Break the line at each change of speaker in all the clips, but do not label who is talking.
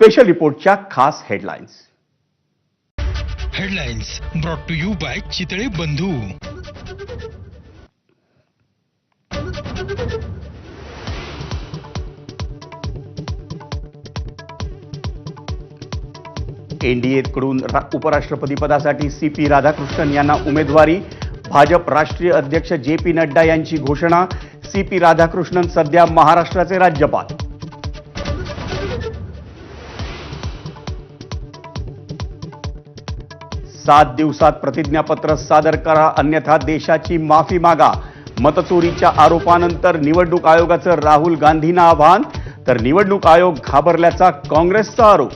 Special रिपोर्टच्या खास headlines.
Headlines brought to you by Chitale Bandhu.
एनडीएकडून उपराष्ट्रपती पदासाठी सीपी राधाकृष्णन यांना उमेदवारी. भाजप राष्ट्रीय अध्यक्ष जे.पी. नड्डा यांची घोषणा. सीपी राधाकृष्णन सध्या महाराष्ट्राचे राज्यपाल. सात दिवसात प्रतिज्ञापत्र सादर करा, अन्यथा देशाची माफी मागा. मतचोरीच्या आरोपानंतर निवडणूक आयोगाचं राहुल गांधींना आव्हान, तर निवडणूक आयोग घाबरल्याचा काँग्रेसचा आरोप.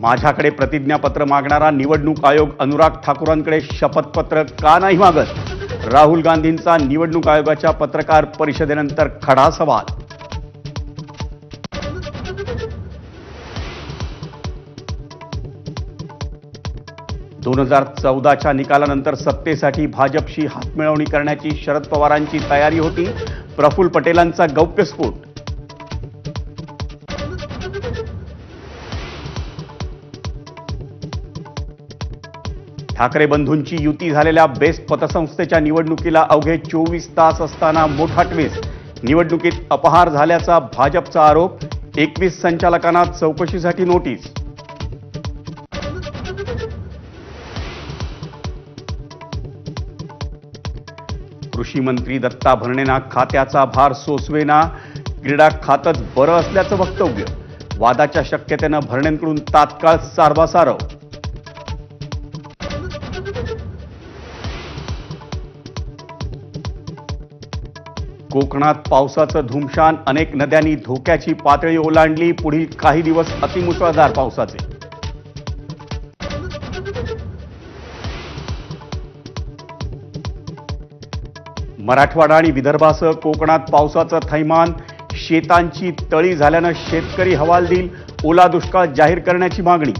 माझ्याकडे प्रतिज्ञापत्र मागणारा निवडणूक आयोग अनुराग ठाकूरांकडे शपथपत्र का नाही मागत? राहुल गांधींचा निवडणूक आयोगाच्या पत्रकार परिषदेनंतर खडा सवाल. दोन 2014च्या निकालानंतर सत्तेसाठी भाजपशी हातमिळवणी करण्याची शरद पवारांची तयारी होती. प्रफुल्ल पटेलांचा गौप्यस्फोट. ठाकरे बंधूंची युती झालेल्या बेस्ट पतसंस्थेच्या निवडणुकीला अवघे 24 तास असताना मोठा ट्विस्ट. निवडणुकीत अपहार झाल्याचा भाजपचा आरोप. 21 संचालकांना चौकशीसाठी नोटीस. कृषी मंत्री दत्ता भरणेंना खात्याचा भार सोसवेना. क्रीडा खातच बरं असल्याचं वक्तव्य. वादाच्या शक्यतेनं भरणेंकडून तात्काळ सारवासारव. कोकणात पावसाचं धुमशान. अनेक नद्यांनी धोक्याची पातळी ओलांडली. पुढील काही दिवस अतिमुसळधार पावसाचे. मराठवाडा आणि विदर्भासह कोकणात पावसाचं थैमान. शेतांची तळी झाल्यानं शेतकरी हवालदिल. ओला दुष्काळ जाहीर करण्याची मागणी.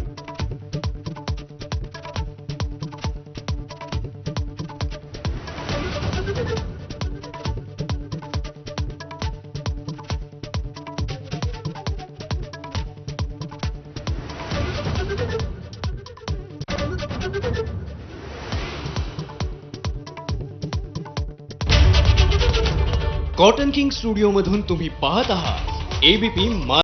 कॉटन किंग स्टुडिओ मधून तुम्ही पाहत आहात एबीपी